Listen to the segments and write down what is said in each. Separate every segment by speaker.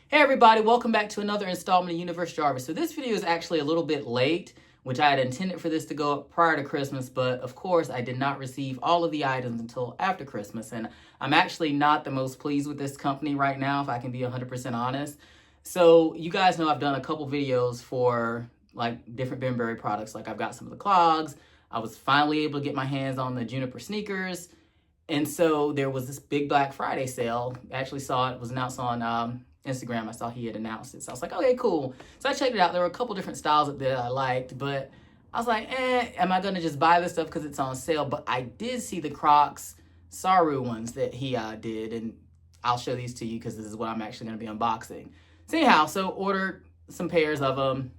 Speaker 1: Hey everybody, welcome back to another installment of Universe Jarvis. So this video is actually a little bit late, which I had intended for this to go up prior to Christmas, but of course I did not receive all of the items until after Christmas, and I'm actually not the most pleased with this company right now, if I can be 100% honest. So you guys know I've done a couple videos for like different Bembury products, like I've got some of the clogs, I was finally able to get my hands on the Juniper sneakers, and so there was this big Black Friday sale. I actually saw it was announced on Instagram. I saw he had announced it. So I was like, okay, cool. So I checked it out. There were a couple different styles that I liked, but I was like, am I going to just buy this stuff because it's on sale? But I did see the Crocs Saru ones that he did, and I'll show these to you because this is what I'm actually going to be unboxing. So anyhow, so ordered some pairs of them.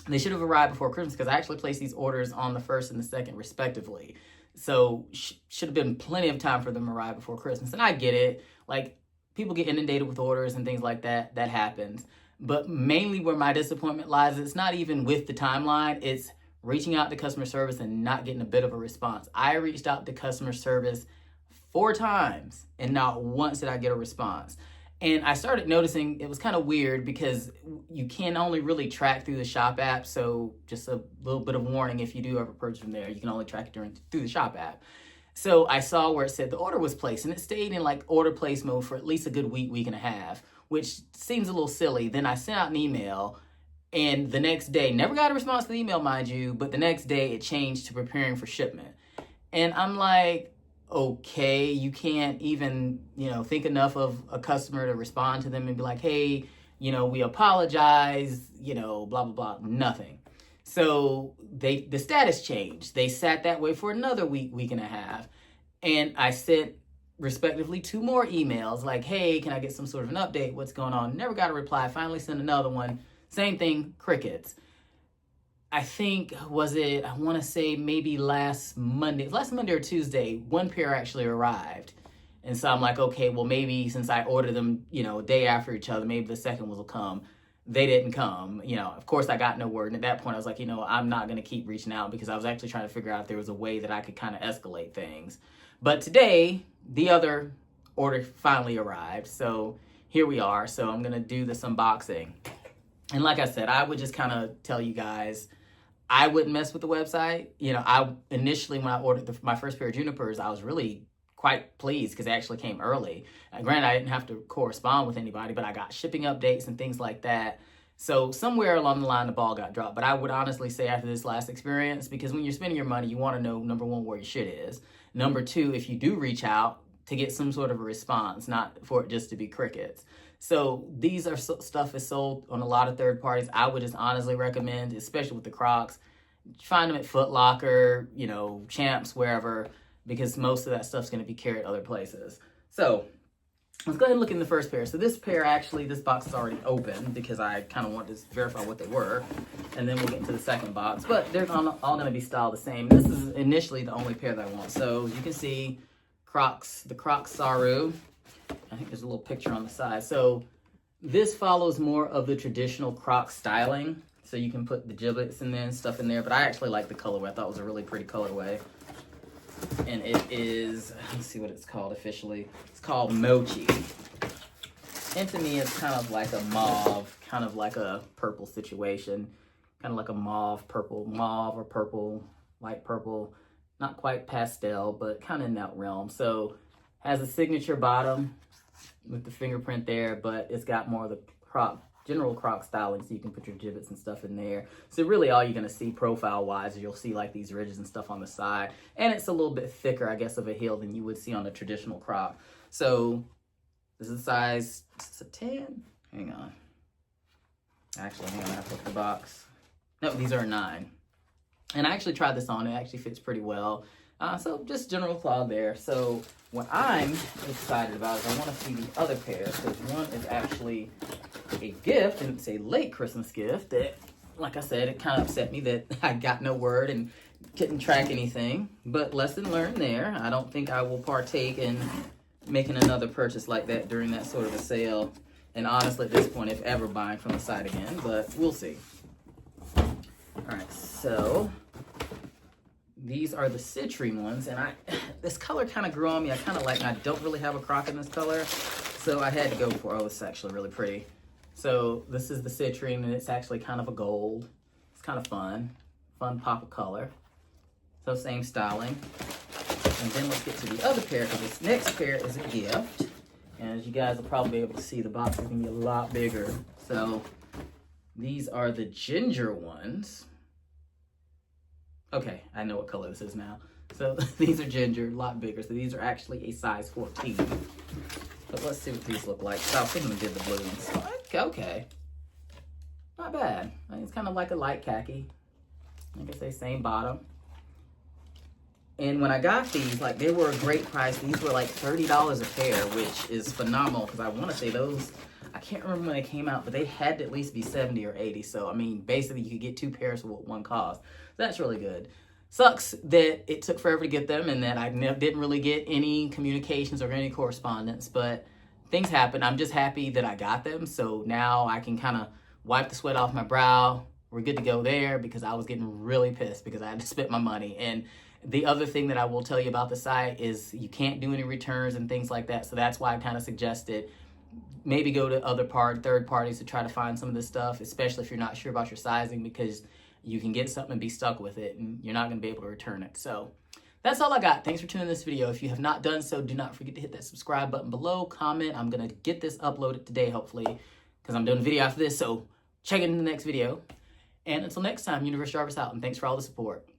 Speaker 1: They should have arrived before Christmas because I actually placed these orders on the 1st and the 2nd respectively. So should have been plenty of time for them to arrive before Christmas. And I get it. Like, people get inundated with orders and things like that. That happens. But mainly where my disappointment lies, it's not even with the timeline. It's reaching out to customer service and not getting a bit of a response. I reached out to customer service 4 times and not once did I get a response. And I started noticing it was kind of weird because you can only really track through the shop app. So just a little bit of warning, if you do ever purchase from there, you can only track it through the shop app. So I saw where it said the order was placed, and it stayed in like order place mode for at least a good week and a half, which seems a little silly. Then I sent out an email, and the next day, never got a response to the email, mind you, but the next day it changed to preparing for shipment. And I'm like, okay, you can't even, think enough of a customer to respond to them and be like, hey, we apologize, blah, blah, blah, nothing. So the status changed. They sat that way for another week and a half. And I sent respectively 2 more emails like, hey, can I get some sort of an update? What's going on? Never got a reply. Finally sent another one. Same thing, crickets. I think, I want to say maybe last Monday or Tuesday, 1 pair actually arrived. And so I'm like, okay, well, maybe since I ordered them, a day after each other, maybe the second one will come. They didn't come. Of course I got no word. And at that point I was like, I'm not going to keep reaching out because I was actually trying to figure out if there was a way that I could kind of escalate things. But today, the other order finally arrived. So here we are. So I'm going to do this unboxing. And like I said, I would just kind of tell you guys, I wouldn't mess with the website. I initially, when I ordered my first pair of Junipers, I was really quite pleased because they actually came early. Granted, I didn't have to correspond with anybody, but I got shipping updates and things like that. So somewhere along the line, the ball got dropped. But I would honestly say after this last experience, because when you're spending your money, you want to know, number 1, where your shit is. Number 2, if you do reach out, to get some sort of a response, not for it just to be crickets. So these are stuff is sold on a lot of third parties. I would just honestly recommend, especially with the Crocs, find them at Foot Locker, Champs, wherever, because most of that stuff's going to be carried other places. So let's go ahead and look in the first pair. So this pair, actually, this box is already open because I kind of wanted to verify what they were. And then we'll get into the second box. But they're all going to be styled the same. This is initially the only pair that I want. So you can see the Crocs Saru. I think there's a little picture on the side. So this follows more of the traditional Crocs styling. So you can put the giblets and then stuff in there. But I actually like the colorway. I thought it was a really pretty colorway. And it is, let's see what it's called officially. It's called Mochi. And to me, it's kind of like a mauve, kind of like a purple situation. Kind of like a mauve or purple, light purple. Not quite pastel, but kind of in that realm. So has a signature bottom with the fingerprint there, but it's got more of the general Croc styling, so you can put your giblets and stuff in there. So really all you're going to see profile-wise is you'll see like these ridges and stuff on the side. And it's a little bit thicker, I guess, of a heel than you would see on a traditional Croc. So this is size, is this a 10? Hang on. Actually, hang on, I have to look at the box. No, these are a 9. And I actually tried this on. It actually fits pretty well. So just general clog there. So what I'm excited about is I want to see the other pair, because one is actually a gift, and it's a late Christmas gift that, like I said, it kind of upset me that I got no word and couldn't track anything. But lesson learned there. I don't think I will partake in making another purchase like that during that sort of a sale. And honestly, at this point, if ever buying from the site again, but we'll see. All right, so these are the citrine ones, and this color kind of grew on me. I kind of like, I don't really have a Croc in this color, so I had to go for, oh, it's actually really pretty. So this is the citrine, and it's actually kind of a gold. It's kind of fun pop of color. So same styling. And then let's get to the other pair, because this next pair is a gift. And as you guys will probably be able to see, the box is going to be a lot bigger. So these are the ginger ones. Okay, I know what color this is now. So these are ginger, a lot bigger. So these are actually a size 14. But let's see what these look like. So I was thinking we did the blue ones. Okay. Not bad. I think it's kind of like a light khaki. Like I say, same bottom. And when I got these, like, they were a great price. These were like $30 a pair, which is phenomenal, because I want to say those, I can't remember when they came out, but they had to at least be 70 or 80. So, I mean, basically you could get 2 pairs for what one cost. That's really good. Sucks that it took forever to get them and that I didn't really get any communications or any correspondence, but things happen. I'm just happy that I got them. So now I can kind of wipe the sweat off my brow. We're good to go there, because I was getting really pissed because I had to spend my money. And the other thing that I will tell you about the site is you can't do any returns and things like that. So that's why I kind of suggested maybe go to third parties to try to find some of this stuff, especially if you're not sure about your sizing, because you can get something and be stuck with it and you're not going to be able to return it. So that's all I got. Thanks for tuning in this video. If you have not done so, do not forget to hit that subscribe button below, comment. I'm going to get this uploaded today, hopefully, because I'm doing a video after this. So check it in the next video. And until next time, Universe Jarvis out, and thanks for all the support.